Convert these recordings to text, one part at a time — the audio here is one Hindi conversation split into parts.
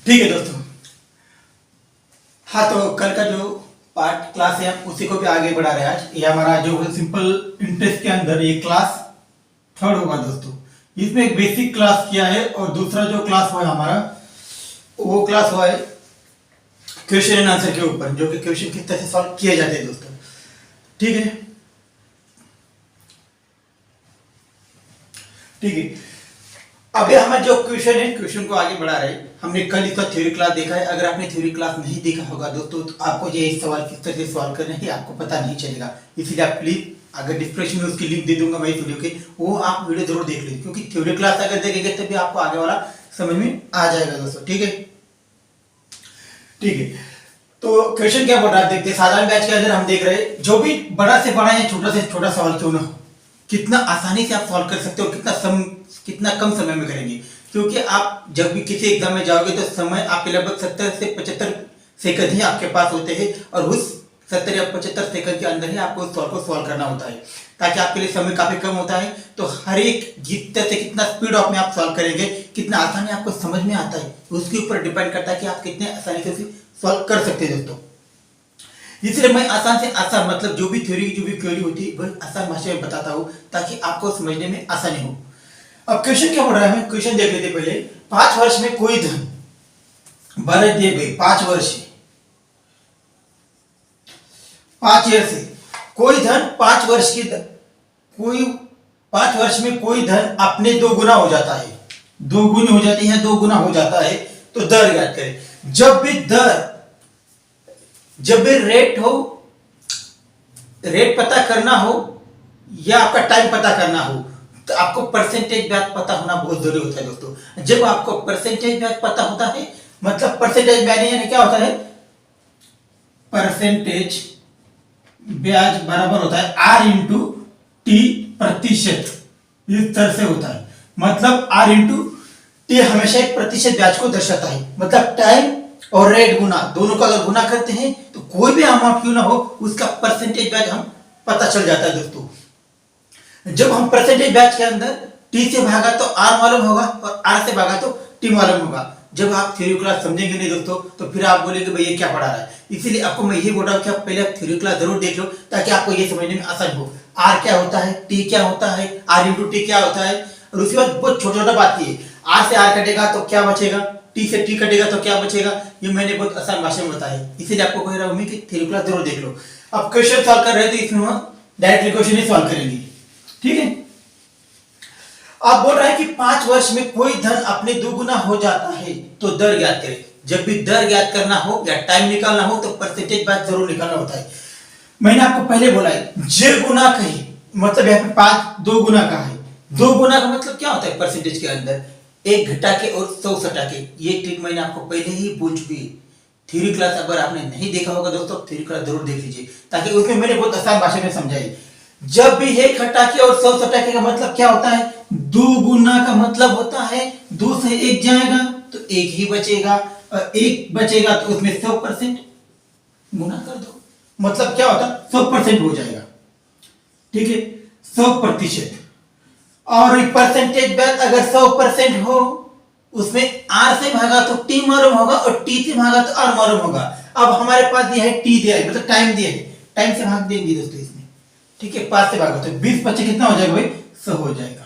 ठीक है दोस्तों। हाँ, तो कल का जो पार्ट क्लास है उसी को भी आगे बढ़ा रहे हैं। आज ये हमारा जो सिंपल इंटरेस्ट के अंदर ये क्लास थर्ड होगा दोस्तों। इसमें एक बेसिक क्लास किया है और दूसरा जो क्लास हुआ है हमारा वो क्लास हुआ है क्वेश्चन एंड आंसर के ऊपर, जो कि क्वेश्चन किस तरह से सॉल्व किए जाते हैं दोस्तों। ठीक है, ठीक है। अभी हमारा जो क्वेश्चन है क्वेश्चन को आगे बढ़ा रहे हैं। हमने कल इसका थ्योरी क्लास देखा है। अगर आपने थ्योरी क्लास नहीं देखा होगा दोस्तों तो आपको ये सवाल किस तरह से सॉल्व करना है आपको पता नहीं चलेगा। इसीलिए आप प्लीज, अगर डिस्क्रिप्शन में उसकी लिंक दे दूंगा मैं इस वीडियो के, वो आप वीडियो जरूर देख लीजिए, क्योंकि थ्योरी क्लास अगर देखेंगे तभी आपको आगे वाला समझ में आ जाएगा दोस्तों। ठीक है, ठीक है। तो क्वेश्चन क्या बोल रहा है देखते हैं। साधारण बैच के अंदर हम देख रहे हैं जो भी बड़ा से बड़ा या छोटा से छोटा सवाल क्यों ना हो, कितना आसानी से आप सॉल्व कर सकते हो, कितना कम समय में करेंगे। क्योंकि आप जब भी किसी एग्जाम में जाओगे तो समय आपके लगभग 70 से 75 सेकंड ही आपके पास होते हैं, और उस 70 या 75 सेकंड के अंदर ही आपको उस सवाल को सॉल्व करना होता है, ताकि आपके लिए समय काफी कम होता है। तो हर एक जितने से कितना स्पीड ऑफ में आप सॉल्व करेंगे, कितना आसानी आपको समझ में आता है, उसके ऊपर डिपेंड करता है कि आप कितने आसानी से उसे सॉल्व कर सकते हैं दोस्तों। इसलिए मैं आसान से आसान, मतलब जो भी थ्योरी जो भी क्वेरी होती है वह आसान भाषा में बताता हूँ, ताकि आपको समझने में आसानी हो। अब क्वेश्चन क्या बोल रहा है, क्वेश्चन देख लेते पहले। 5 वर्ष में कोई धन बरस दिए गए, 5 वर्ष 5 ईयर से कोई धन 5 वर्ष की कोई 5 वर्ष में कोई धन अपने 2 गुना हो जाता है, 2 गुनी हो जाती है, 2 गुना हो जाता है। तो दर ज्ञात करें। जब भी रेट हो, रेट पता करना हो या आपका टाइम पता करना हो, तो आपको परसेंटेज ब्याज पता होना बहुत जरूरी होता है दोस्तों। जब आपको परसेंटेज ब्याज पता होता है, मतलब परसेंटेज ब्याज यानी क्या होता है, परसेंटेज ब्याज बराबर होता है आर इंटू टी प्रतिशत, इस तरह से होता है। मतलब आर इंटू टी हमेशा एक प्रतिशत ब्याज को दर्शाता है। मतलब टाइम और रेट गुना, दोनों का अगर गुना करते हैं तो कोई भी अमाउंट क्यों ना हो उसका परसेंटेज ब्याज हम पता चल जाता है दोस्तों। जब हम परसेंटेज ब्याज के अंदर टी से भागा तो आर मालूम होगा, और आर से भागा तो टी मालूम होगा। जब आप थ्योरी क्लास समझेंगे नहीं दोस्तों तो फिर आप बोलेंगे भाई ये क्या पढ़ा रहा है। इसीलिए आपको मैं ये बोल रहा हूँ कि आप पहले आप थ्योरी क्लास जरूर देख लो, ताकि आपको ये समझने में आसान हो। आर क्या होता है, टी क्या होता है, आर इंटू टी क्या होता है, और उसके बाद बहुत छोटा छोटा बात है। आर से आर कटेगा तो क्या बचेगा, टी से टी कटेगा तो क्या बचेगा, ये मैंने बहुत आसान भाषा में बताया। इसीलिए आपको कह रहा हूँ मैं कि थ्योरी क्लास जरूर देख लो। अब क्वेश्चन सॉल्व कर रहे हैं तो इसमें हम डायरेक्टली क्वेश्चन ही सॉल्व करेंगे। ठीक है, आप बोल रहे हैं कि 5 वर्ष में कोई धन अपने 2 गुना हो जाता है, तो दर ज्ञात करें। जब भी दर ज्ञात करना हो या टाइम निकालना हो तो परसेंटेज ब्याज जरूर निकालना होता है। मैंने आपको पहले बोला है जे गुना कही, मतलब यहाँ पे 5 2 गुना का है। 2 गुना का मतलब क्या होता है परसेंटेज के अंदर, 1 घटा के और 100 सटा के। ये ट्रिक मैंने आपको पहले ही बोल चुकी है। थ्योरी क्लास अगर आपने नहीं देखा होगा दोस्तों, थ्योरी क्लास जरूर देख लीजिए, ताकि उसमें मैंने बहुत आसान भाषा में समझाई। जब भी 1 घटाके और 100 सटाके का मतलब क्या होता है, 2 गुना का मतलब होता है 2 से 1 जाएगा तो 1 ही बचेगा, और 1 बचेगा तो उसमें 100% गुना कर दो, मतलब क्या होता है 100% हो जाएगा। ठीक है, 100%। और परसेंटेज ब्याज अगर 100% हो, उसमें आर से भागा तो टी मालूम होगा, और टी से भागा तो आर मालूम होगा। अब हमारे पास यह है टी दिया है, मतलब टाइम दिया है, टाइम से भाग देंगे दोस्तों इसमें। ठीक है, 5 से भागा तो 20 25 कितना हो जाएगा भाई, 100 हो जाएगा।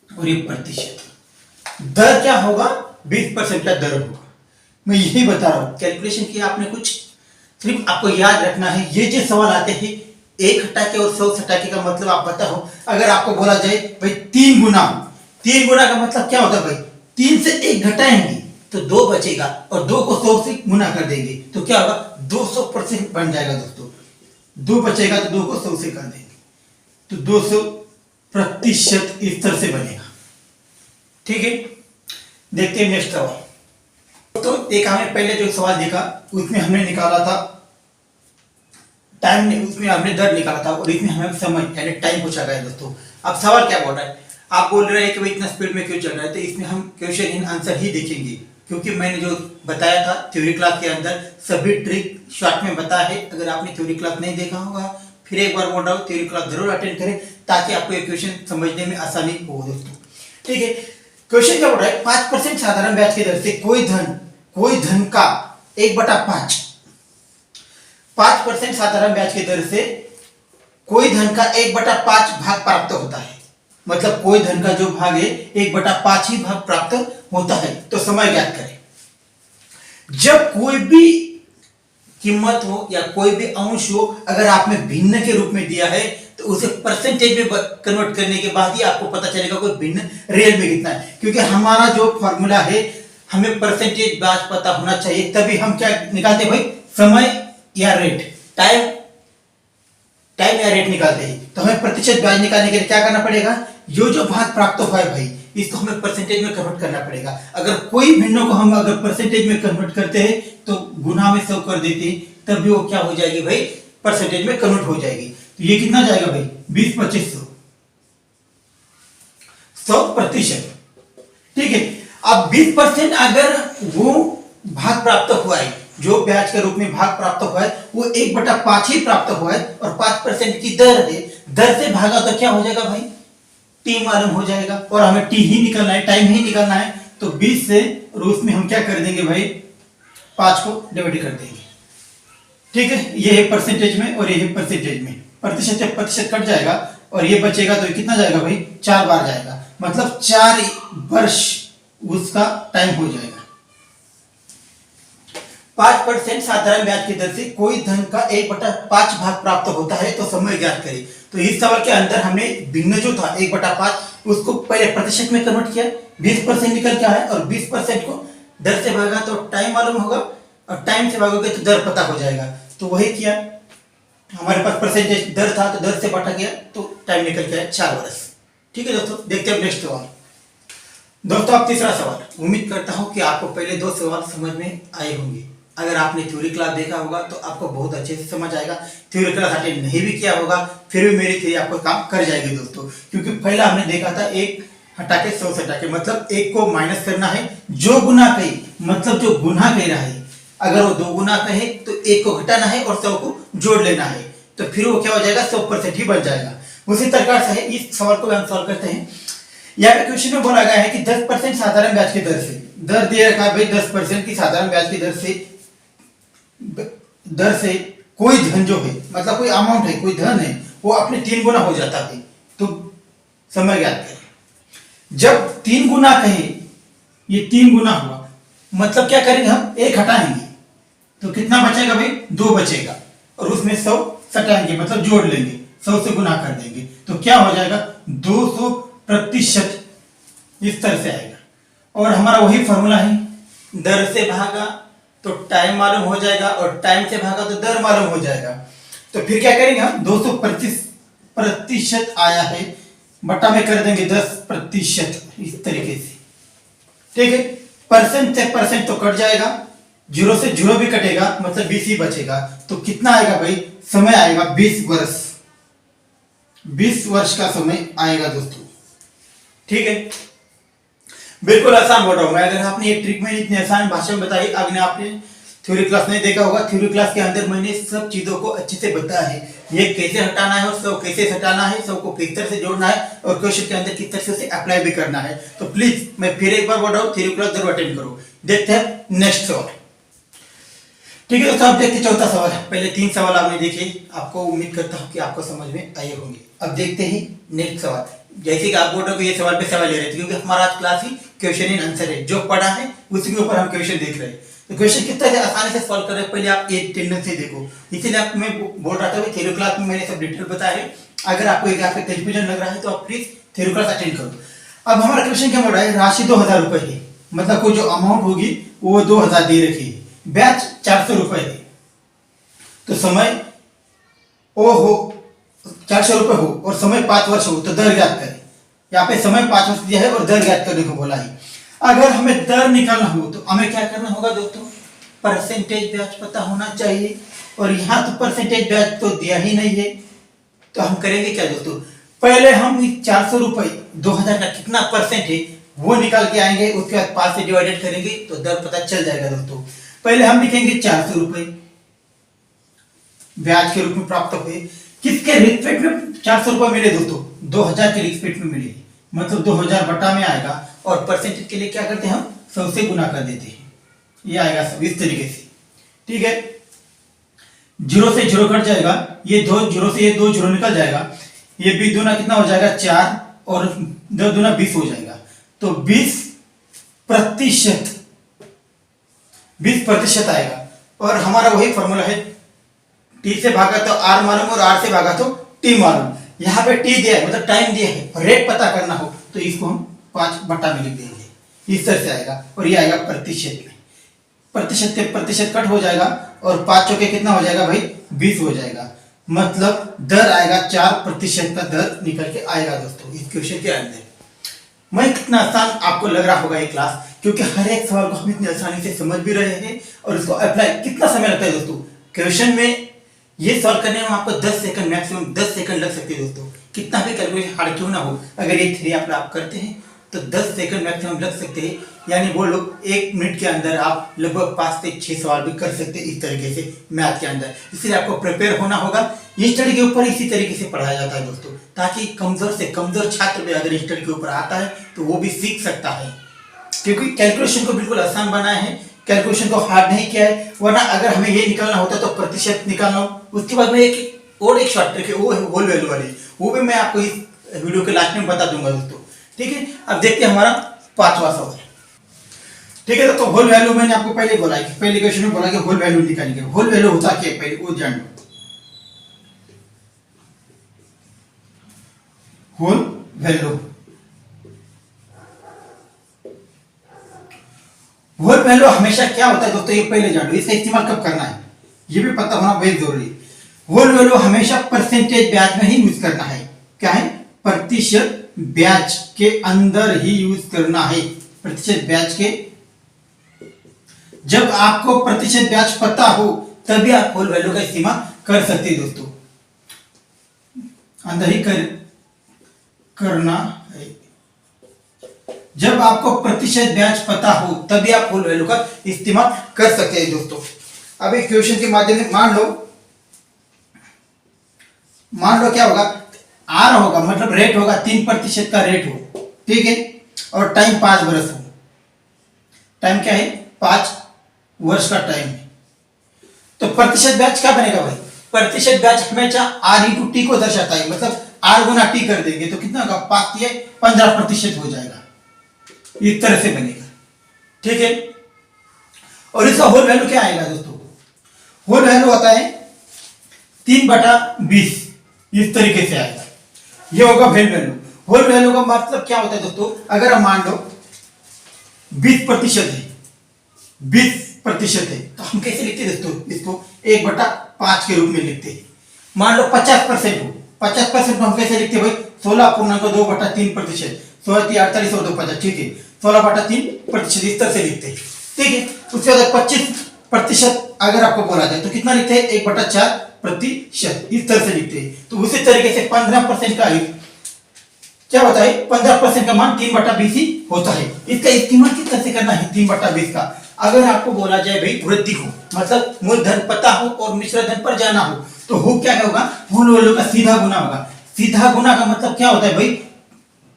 और ये प्रतिशत दर क्या होगा, 20% का दर होगा। मैं यही बता रहा हूं, कैलकुलेशन किया आपने कुछ, सिर्फ आपको याद रखना है। ये जो सवाल आते हैं 1 घटाके और 100 सटाके का मतलब आप बताओ। अगर आपको बोला जाए भाई 3 गुना, 3 गुना का मतलब क्या होता है भाई, 3 से 1 घटाएंगे तो 2 बचेगा, और 2 को 100 से गुना कर देंगे तो क्या होगा, 200% बन जाएगा दोस्तों। 2 बचेगा तो 2 को 100 से कर देंगे तो 200% इस तरह से बनेगा। ठीक है, देखते हैं नेक्स्ट सवाल। तो एक हमने पहले जो सवाल देखा उसमें हमने निकाला था टाइम, उसमें हमने दर निकाला था, और इसमें हमें समय यानी टाइम पूछा गया दोस्तों। अब सवाल क्या बोल रहा है, आप बोल रहे हैं कि भाई इतना स्पीड में क्यों चल रहा है, तो इसमें हम क्वेश्चन एंड आंसर ही देखेंगे, क्योंकि मैंने जो बताया था थ्योरी क्लास के अंदर सभी ट्रिक शॉर्ट में बताया है। अगर आपने थ्योरी क्लास नहीं देखा होगा, फिर एक बार बोल रहा हूँ थ्योरी क्लास जरूर अटेंड करें, ताकि आपको ये क्वेश्चन समझने में आसानी हो दोस्तों। ठीक है, क्वेश्चन क्या बोल रहा है, 5% साधारण ब्याज की दर से कोई धन का 1/5, 5% साधारण ब्याज की दर से कोई धन का 1/5 भाग प्राप्त होता है। मतलब कोई धन का जो भाग है 1/5 ही भाग प्राप्त होता है। तो समय ज्ञात करें। जब कोई भी कीमत हो या कोई भी अंश हो, अगर आपने भिन्न के रूप में दिया है तो उसे परसेंटेज में कन्वर्ट करने के बाद ही आपको पता चलेगा कोई भिन्न रियल में कितना है। क्योंकि हमारा जो फॉर्मूला है, हमें परसेंटेज ब्याज पता होना चाहिए, तभी हम क्या निकालते हैं भाई, समय या रेट, टाइम या रेट निकालते हैं। तो हमें प्रतिशत ब्याज निकालने के लिए क्या करना पड़ेगा, जो भाग प्राप्त हुआ है भाई, इसको हमें परसेंटेज में कन्वर्ट करना पड़ेगा। अगर कोई भिन्नों को हम अगर परसेंटेज में कन्वर्ट करते हैं तो गुना में 100 कर देते हैं, तब भी वो क्या हो जाएगी भाई, परसेंटेज में कन्वर्ट हो जाएगी। तो ये कितना जाएगा भाई, 20-25 100%। ठीक है। अब 20% अगर वो भाग प्राप्त हुआ है, जो ब्याज के रूप में भाग प्राप्त हुआ है, वो 1/5 ही प्राप्त हुआ है और 5% की दर है, दर से भागा तो क्या हो जाएगा भाई, टी मालूम हो जाएगा। और हमें टी ही निकलना है, टाइम ही निकलना है। तो 20 से रूस में हम क्या कर देंगे भाई, 5 को डिवाइड कर देंगे। ठीक है, ये है परसेंटेज में और ये है परसेंटेज में। प्रतिशत से प्रतिशत कट जाएगा और ये बचेगा, तो कितना जाएगा भाई, 4 बार जाएगा। मतलब 4 वर्ष उसका टाइम हो जाएगा। 5% साधारण ब्याज की दर से कोई धन का 1/5 भाग प्राप्त होता है, तो समय ज्ञात करें। तो इस सवाल के अंदर हमने भिन्न जो था 1/5, उसको पहले प्रतिशत में कन्वर्ट किया, 20% निकल के आया और 20% को दर से भागा तो टाइम मालूम होगा और टाइम से भागोगे तो दर पता हो जाएगा। तो वही किया, हमारे पास परसेंटेज दर था तो दर से बांटा गया तो टाइम निकल के आया 4 वर्ष। ठीक है दोस्तों, देखते हैं नेक्स्ट सवाल। दोस्तों अब तीसरा सवाल। उम्मीद करता हूं कि आपको पहले 2 सवाल समझ में आए होंगे। अगर आपने थ्योरी क्लास देखा होगा तो आपको बहुत अच्छे से समझ आएगा। थ्योरी क्लास अटेंड नहीं भी किया होगा फिर भी मेरी थ्योरी आपको काम कर जाएगी दोस्तों। क्योंकि पहला हमने देखा था 1 हटा के 100 से हटा के, मतलब 1 को माइनस करना है, जो गुना कहे मतलब जो गुना कह रहा है, अगर वो 2 गुना कहे तो 1 को घटाना है और 100 को जोड़ लेना है, तो फिर वो क्या हो जाएगा, 100% ही बन जाएगा। उसी प्रकार से है, इस सवाल को हम सॉल्व करते हैं। यहाँ पे क्वेश्चन में बोला गया है कि 10% साधारण ब्याज की दर से, दर दिया रखा है भाई 10% की साधारण ब्याज की दर से कोई धन जो है, मतलब कोई अमाउंट है, कोई धन है, वो अपने 3 गुना हो जाता है। तो समय ज्ञात करें। जब 3 गुना कहे, ये 3 गुना हुआ, मतलब क्या करेंगे हम, 1 हटाएंगे तो कितना बचेगा भाई, 2 बचेगा और उसमें 100 सटाएंगे, मतलब जोड़ लेंगे, 100 से गुना कर देंगे तो क्या हो जाएगा, 200% इस तरह से आएगा। और हमारा वही फॉर्मूला है, दर से भागा तो टाइम मालूम हो जाएगा और टाइम से भागा तो दर मालूम हो जाएगा। तो फिर क्या करेंगे हम, 200% आया है, बटा में कर देंगे 10%, इस तरीके से। ठीक है, परसेंट से परसेंट तो कट जाएगा, 0 से 0 भी कटेगा, मतलब 20 ही बचेगा। तो कितना आएगा भाई, समय आएगा 20 वर्ष, 20 वर्ष का समय आएगा दोस्तों। ठीक है, बिल्कुल आसान बोल रहा हूं मैं। अगर आपने ये ट्रिक मैंने इतनी आसान भाषा में बताई, अगर आपने थ्योरी क्लास नहीं देखा होगा, थ्योरी क्लास के अंदर मैंने सब चीजों को अच्छे से बताया है, ये कैसे हटाना है और सब कैसे हटाना है, सबको किस तरह से जोड़ना है और क्वेश्चन के अंदर किस तरह से उसे अप्लाई भी करना है। तो प्लीज मैं फिर एक बार बोल रहा हूँ, थ्योरी क्लास जरूर अटेंड करो। देखते हैं नेक्स्ट सवाल। ठीक है दोस्तों, अब देखते चौथा सवाल। पहले 3 सवाल आपने देखे, आपको उम्मीद करता हूँ कि आपको समझ में आए होंगे। अब देखते हैं नेक्स्ट सवाल। जैसे कि आप बोल रहे हो कि ये सवाल पे सवाल ले रहे थे, क्योंकि हमारा आज class he question and answer है, जो पढ़ा है उसी के ऊपर हम क्वेश्चन देख रहे हैं। तो क्वेश्चन कितना है आसानी से सॉल्व कर रहे हैं, पहले आप एक टेंडेंसी देखो। इसीलिए आप मैं बोल रहा था कि थ्योरी क्लास में मैंने सब डिटेल बताया है। अगर आपको एक पे कंफ्यूजन लग रहा है तो आप प्लीज थ्योरी क्लास अटेंड करो। अब हमारा क्वेश्चन क्या बोल रहा है, राशि 2000 रुपए है, मतलब कोई जो अमाउंट होगी वो 2000 दे रखी है, ब्याज 400 रुपए है। तो समय ओ हो 400 रुपए हो और समय 5 वर्ष हो, तो दर ज्ञात करें। यहाँ पे समय 5 वर्ष दिया है और दर ज्ञात करने को बोला है। अगर हमें दर निकालना हो तो हमें क्या करना होगा दोस्तों, परसेंटेज ब्याज पता होना चाहिए, और यहाँ तो परसेंटेज ब्याज तो दिया ही नहीं है। तो हम करेंगे क्या दोस्तों, पहले हम 400 रुपए 2000 का कितना परसेंट है वो निकाल के आएंगे, उसके बाद 5 से डिवाइडेड करेंगे तो दर पता चल जाएगा दोस्तों। पहले हम लिखेंगे 400 रुपए ब्याज के रूप में प्राप्त हुए, किसके रिस्पेक्ट में 400 रुपए मिले दोस्तों, 2000 के रिस्पेक्ट में मिले, मतलब 2000 बटा में आएगा और परसेंटेज के लिए क्या करते हैं हम 100 से गुना कर देते हैं। ये आएगा सब इस तरीके से, ठीक है। 0 से 0 कट जाएगा, ये 0 से ये 2 0 निकल जाएगा, ये 20 दूना कितना हो जाएगा 4 और 10 दूना 20 हो जाएगा। तो 20% 20% आएगा। और हमारा वही फॉर्मूला है, टी से भागा तो आर मालूम और आर से भागा तो टी मालूम। यहाँ पे टी दिया है मतलब टाइम दिया है, रेट पता करना हो तो इसको हम 5 बटा में लिख देंगे, इस तरह से आएगा। और ये आएगा प्रतिशत में, प्रतिशत से प्रतिशत कट हो जाएगा और 5 चौके कितना हो जाएगा भाई 20 हो जाएगा। मतलब दर आएगा 4% का दर निकल के आएगा दोस्तों इस क्वेश्चन के अंदर। मैं कितना आसान आपको लग रहा होगा ये क्लास, क्योंकि हर एक सवाल को हम इतनी आसानी से समझ भी रहे हैं और इसको अप्लाई कितना समय लगता है दोस्तों। क्वेश्चन में ये सॉल्व करने में आपको 10 सेकंड मैक्सिमम 10 सेकंड लग सकते हैं दोस्तों। कितना भी कैलकुलेशन हार्ड क्यों ना हो, अगर ये थ्री आप करते हैं तो 10 सेकंड मैक्सिमम लग सकते हैं। यानी वो लोग 1 मिनट के अंदर आप लगभग 5 से 6 सवाल भी कर सकते हैं इस तरीके से मैथ के अंदर। इसलिए आपको प्रिपेयर होना होगा। ये स्टडी के ऊपर इसी तरीके से पढ़ाया जाता है दोस्तों, ताकि कमजोर से कमजोर छात्र भी अगर स्टडी के ऊपर आता है तो वो भी सीख सकता है। क्योंकि कैलकुलेशन को बिल्कुल आसान बनाया है, कैलकुलेशन को हार्ड नहीं किया है। वरना अगर हमें ये निकालना होता तो प्रतिशत निकालना हो, उसके बाद में एक शॉर्ट ट्रिक है, वो है होल वैल्यू वाली, वो भी मैं आपको इस वीडियो के लास्ट में बता दूंगा दोस्तों, ठीक है। अब देखते हैं हमारा 5वां सवाल, ठीक है। तो होल वैल्यू मैंने आपको पहले बोला कि पहले क्वेश्चन में बोला कि होल वैल्यू निकालेंगे। होल वैल्यू होता क्या है पहले वो जान लो। होल वैल्यू, होल वैल्यू हमेशा क्या होता है दोस्तों, ये पहले जान लो। इसका इस्तेमाल कब करना है ये भी पता होना बेहद जरूरी है। होल वैल्यू हमेशा परसेंटेज ब्याज में ही यूज करना है। क्या है, प्रतिशत ब्याज के अंदर ही यूज करना है। प्रतिशत ब्याज के, जब आपको प्रतिशत ब्याज पता हो तभी आप होल वैल्यू का इस्तेमाल कर सकते हैं दोस्तों। अंदर ही करना है। जब आपको प्रतिशत ब्याज पता हो तभी आप होल वैल्यू का इस्तेमाल कर सकते हैं दोस्तों। अब एक क्वेश्चन के माध्यम से मान लो क्या होगा, आर होगा मतलब रेट होगा 3% का रेट हो, ठीक है। और टाइम 5 वर्ष हो। टाइम क्या है 5 वर्ष का टाइम है। तो प्रतिशत ब्याज क्या बनेगा भाई, प्रतिशत ब्याज हमेशा आर इंटू टी को दर्शाता है। मतलब आर गुना टी कर देंगे तो कितना होगा 5 या 15% हो जाएगा, इस तरह से बनेगा, ठीक है। और इसका होल वैल्यू क्या आएगा दोस्तों, होल वैल्यू होता है 3/20, इस तरीके से आएगा। ये होगा होल वैल्यू। होल वैल्यू का मतलब क्या होता है दोस्तों, अगर हम मान लो 20% है, 20% है तो हम कैसे लिखते हैं दोस्तों, इसको 1/5 के रूप में लिखते हैं। मान लो 50% हो, 50% को हम कैसे लिखते हैं भाई 16.2/3%, 16 48 और 2 50, ठीक है। 16/3% इस तरह से लिखते हैं, ठीक है। उसके बाद 25% अगर आपको बोला जाए तो कितना लिखते हैं 1/4%, इस तरह से लिखते हैं। तो उसी तरीके से 15% का क्या होता है, 15% का मान 3/20 ही होता है। इसका इस्तेमाल किस तरह से करना है 3/20 का, अगर आपको बोला जाए भाई वृद्धि हो, मतलब मूलधन पता हो और मिश्र धन पर जाना हो तो हो क्या होगा, होल वैल्यू का सीधा गुना होगा। सीधा गुना का मतलब क्या होता है भाई,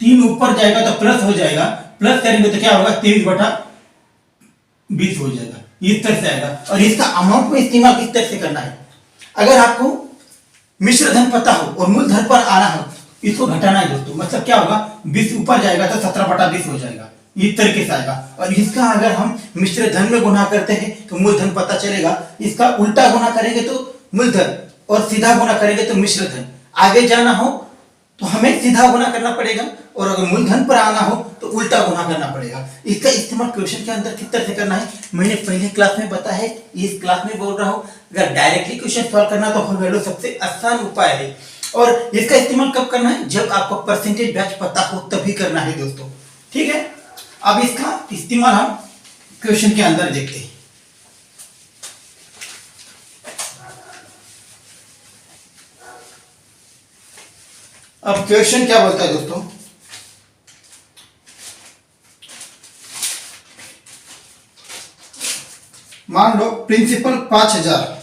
3 ऊपर जाएगा तो प्लस हो जाएगा, प्लस करेंगे तो क्या होगा 23/20 हो जाएगा, इस तरह से आएगा। और इसका अमाउंट में इस्तेमाल किस तरह से करना है, अगर आपको मिश्र धन पता हो और मूलधन पर आना हो, इसको घटाना है दोस्तों। मतलब क्या होगा 20 ऊपर जाएगा तो 17/20 हो जाएगा, इस तरीके से आएगा। और इसका अगर हम मिश्र धन में गुना करते हैं तो मूलधन पता चलेगा, इसका उल्टा गुना करेंगे तो मूलधन और सीधा गुना करेंगे तो मिश्र धन। आगे जाना हो तो हमें सीधा गुना करना पड़ेगा और अगर मूलधन पर आना हो तो उल्टा गुना करना पड़ेगा। इसका इस्तेमाल क्वेश्चन के अंदर किस तरह से करना है मैंने पहले क्लास में बताया है, इस क्लास में बोल रहा हूं। अगर डायरेक्टली क्वेश्चन सॉल्व करना तो होल वैल्यू सबसे आसान उपाय है। और इसका इस्तेमाल कब करना है, जब आपको परसेंटेज ब्याज पता हो तभी करना है दोस्तों, ठीक है। अब इसका इस्तेमाल हम क्वेश्चन के अंदर देखते हैं। अब क्वेश्चन क्या बोलता है दोस्तों, मान लो प्रिंसिपल 5000,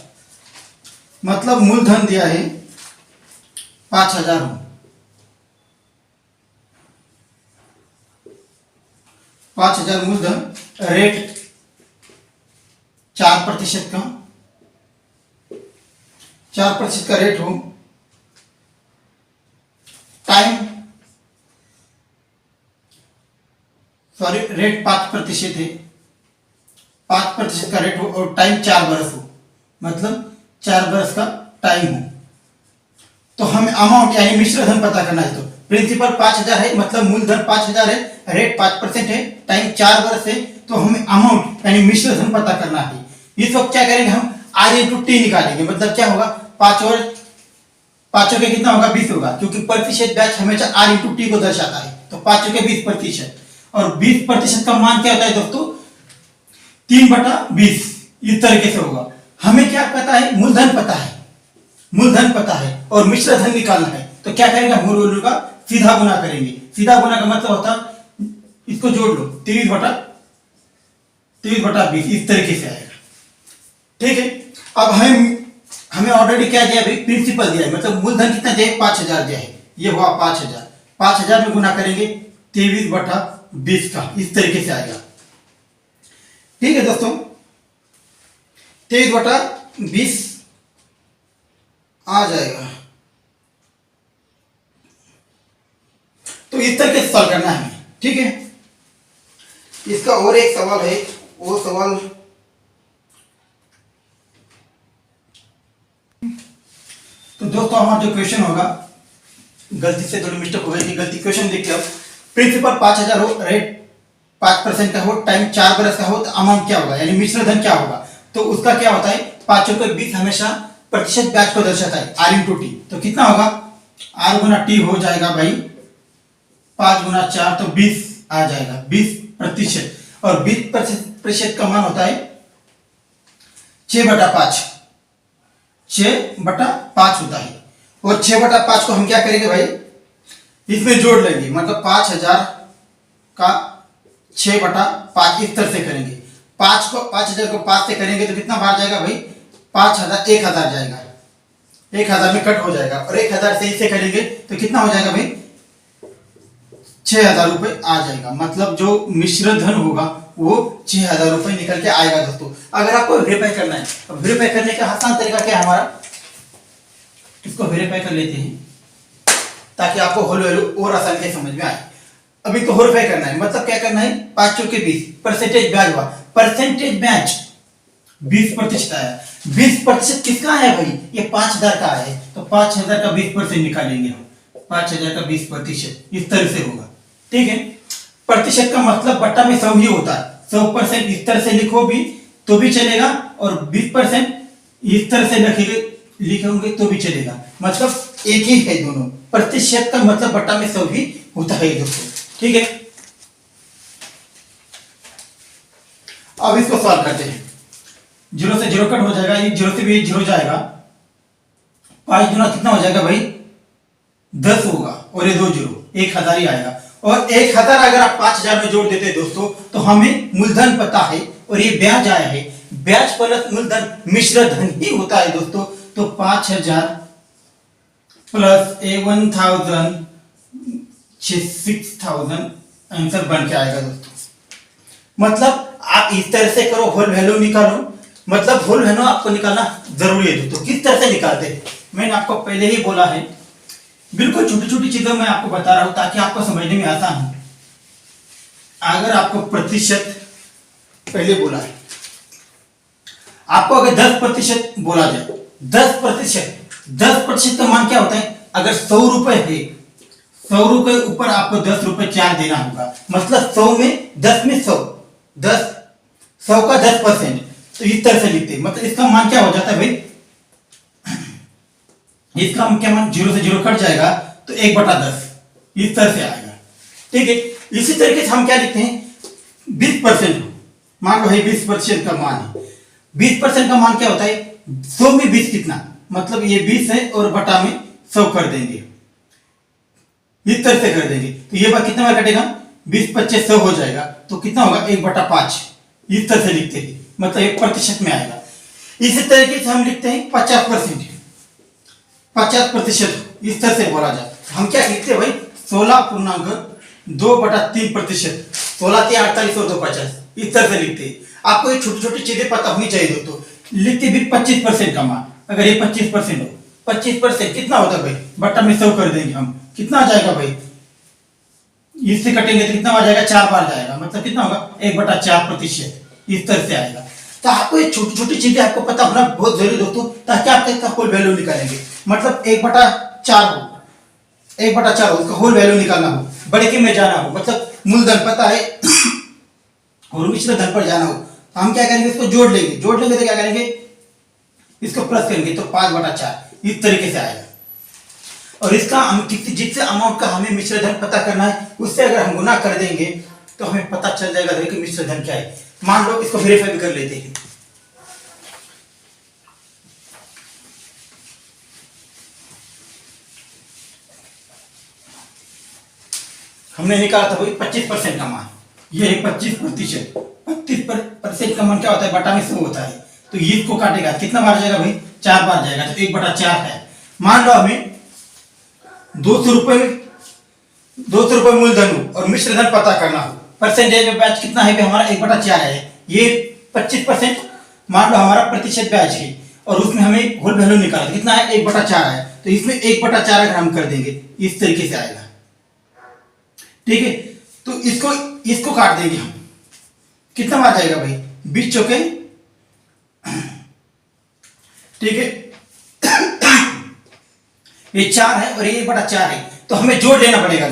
मतलब मूलधन दिया है 5000 हो, 5,000 मूलधन, रेट 4% का, 4% का रेट हो, टाइम सॉरी रेट 5% है, 5% का रेट हो और टाइम 4 बरस हो, मतलब 4 बरस का टाइम हो। तो हमें अमाउंट यानी मिश्र धन पता करना है। तो प्रिंसिपल 5,000 है, मतलब मूलधन 5,000 है, रेट 5% है, टाइम 4 बरस है, तो हमें अमाउंट यानी मिश्र धन पता करना है। इस वक्त क्या करेंगे हम, आर इंटू टी निकालेंगे। मतलब क्या होगा, 5 और 5 के कितना होगा, 20 होगा, क्योंकि प्रतिशत ब्याज हमेशा आर इंटू टी को दर्शाता है। तो 5 के 20%, और 20% का मान क्या होता है दोस्तों, 3/20। इस तरीके से होगा। हमें क्या पता है, मूलधन पता है, मूलधन पता है और मिश्र धन निकालना है। तो क्या करेंगे, मूल वैल्यू का सीधा गुना करेंगे। सीधा गुना का मतलब होता, इसको जोड़ लो, 23/20, इस तरीके से आएगा। ठीक है। अब हमें ऑलरेडी क्या दिया भाई, प्रिंसिपल दिया है, मतलब मूलधन कितना दिया है, 5,000 दिया है। ये हुआ 5,000, 5,000 में गुना करेंगे 23/20 का, इस तरीके से आएगा। ठीक है दोस्तों, 23/20 आ जाएगा। तो इस तरीके से सॉल्व करना है। ठीक है। इसका और एक सवाल है, वो सवाल तो दोस्तों हमारा जो क्वेश्चन होगा, गलती से थोड़ी मिस्टेक हो गई थी, गलती क्वेश्चन देखिए। अब प्रिंसिपल 5,000 हो, रेट 5% का हो, टाइम 4 बरस का हो, तो अमाउंट क्या होगा, यानी मिश्र धन क्या होगा। तो उसका क्या होता है, 5 के 20 हमेशा प्रतिशत ब्याज को दर्शाता है, आर इंटू टी। तो कितना होगा, आर गुना टी हो जाएगा भाई, 5 गुना 4 तो 20 आ जाएगा, 20%। और 20% का मान होता है 6/5, 6/5 होता है। और 6/5 को हम क्या करेंगे भाई, इसमें जोड़ लेंगे, मतलब 5,000 का 6/5 इस तरह से करेंगे। 5,000 को 5 से करेंगे तो कितना बाहर जाएगा भाई, 5,000 1,000 जाएगा, 1,000 में कट हो जाएगा। और 1,000 से इसे करेंगे तो कितना हो जाएगा भाई, 6,000 रुपए आ जाएगा। मतलब जो मिश्र धन होगा वो 6,000 रुपए निकल के आएगा। दोस्तों अगर आपको वेरीफाई करना है, तो वेरीफाई करने का आसान तरीका क्या है हमारा, इसको वेरीफाई कर लेते हैं ताकि आपको होल वैल्यू और आसानी से समझ में आए। अभी तो वेरीफाई करना है, मतलब क्या करना है, 5 के 20 परसेंटेज ब्याज हुआ, परसेंटेज ब्याज 20% आया। 20% किसका है भाई, ये 5,000 का है, तो 5,000 का 20% निकालेंगे हम, 5,000 का 20%, इस तरह से होगा। ठीक है। प्रतिशत का मतलब बट्टा में 100 ही होता है, 100% इस तरह से लिखो भी तो भी चलेगा, और 20% इस तरह से लिखोगे तो भी चलेगा, मतलब एक ही है दोनों। प्रतिशत का मतलब बट्टा में 100 ही होता है दोस्तों। ठीक है। अब इसको सॉल्व करते हैं। 0 से 0 कट हो जाएगा, ये 0 से भी 0 जाएगा, 5 गुना कितना हो जाएगा भाई, 10 होगा, और ये 2 0, 1,000 ही आएगा। और 1,000 अगर आप 5,000 में जोड़ देते हैं दोस्तों, तो हमें मूलधन पता है और ये ब्याज आया है, ब्याज प्लस मूलधन मिश्र धन ही होता है दोस्तों। तो 5,000 प्लस 1,000 6,000 आंसर बन के आएगा दोस्तों। मतलब आप इस तरह से करो, होल वैल्यू निकालो, मतलब होल वैल्यू आपको निकालना जरूरी है दोस्तों। किस तरह से निकालते हैं, मैंने आपको पहले ही बोला है, बिल्कुल छोटी छोटी चीजों में आपको बता रहा हूं ताकि आपको समझने में आसान हो। अगर आपको प्रतिशत पहले बोला है, आपको अगर 10% बोला जाए, 10% का मान क्या होता है, अगर 100 रुपए है, 100 रुपए ऊपर आपको 10 रुपए चार देना होगा, मतलब 100 में 10 में 100, 100 का 10%। तो इस तरह से लिखते हैं, मतलब इसका मान क्या हो जाता है भाई, इसका क्या मान 0 से 0 कट जाएगा तो 1/10 इस तरह से आएगा। ठीक है। इसी तरीके से हम क्या लिखते हैं, 20%, मान लो है 20% का मान है। 20% का मान क्या होता है, 100 में 20 कितना, मतलब ये 20 है और बटा में 100 कर देंगे, इस तरह से कर देंगे। तो ये बात कितना बार कटेगा, 20 25 100 हो जाएगा, तो कितना होगा 1/5, इस तरह से लिखते हैं, मतलब 1% में आएगा। इसी तरीके से हम लिखते हैं 50%, 50% इस तरह से बोला जाए। हम क्या लिखते हैं भाई, 16.5 2/3%, 16 और 250, इस तरह से लिखते हैं। आपको ये छोटी छोटी चीजें पता होनी चाहिए दोस्तों। लिखते भी 25% का मान, अगर ये 25% हो, 25% कितना होता है भाई, बट्टा में 100 कर देंगे हम, कितना आ जाएगा भाई, इससे कटेंगे तो कितना आ जाएगा, 4 बार जाएगा, मतलब कितना होगा 1/4%, इस तरह से आएगा। तो आपको ये छोटी छोटी चीजें आपको पता होना बहुत जरूरी दोस्तों, ताकि आप इसका होल वैल्यू निकालेंगे। मतलब 1/4 हो, 1/4 हो, उसका होल वैल्यू निकालना हो, बड़े के में जाना हो, मतलब मूलधन पता है और मिश्र धन पर जाना हो, तो हम क्या करेंगे, इसको जोड़ लेंगे, जोड़ लेंगे तो क्या करेंगे, इसको प्लस करेंगे तो 5/4 इस तरीके से आएगा। और इसका हम जितने अमाउंट का हमें मिश्र धन पता करना है, उससे अगर हम गुना कर देंगे तो हमें पता चल जाएगा कि मिश्र धन क्या है। मान लो इसको वेरीफाई भी कर लेते हैं। हमने निकाला था भाई 25% का मान, ये है 25%। 25% का मान क्या होता है, बटा में 100 होता है, तो ये इसको काटेगा कितना बार जाएगा भाई, 4 बार जाएगा, तो 1/4 है। मान लो हमें 200 रुपए मूलधन हो और मिश्र धन पता करना हो, परसेंटेज में ब्याज कितना है हमारा, 1/4 है, ये 25%, मान लो हमारा प्रतिशत ब्याज है, और उसमें हमें होल वैल्यू निकालना कितना है, 1/4 है, तो इसमें 1/4 अगर हम कर देंगे इस तरीके से आएगा, ठीक है। तो इसको काट देंगे हम, कितना आ जाएगा भाई, 20 चौके, ठीक है। ये 4 है और ये 1/4 है, तो हमें जोड़ लेना पड़ेगा।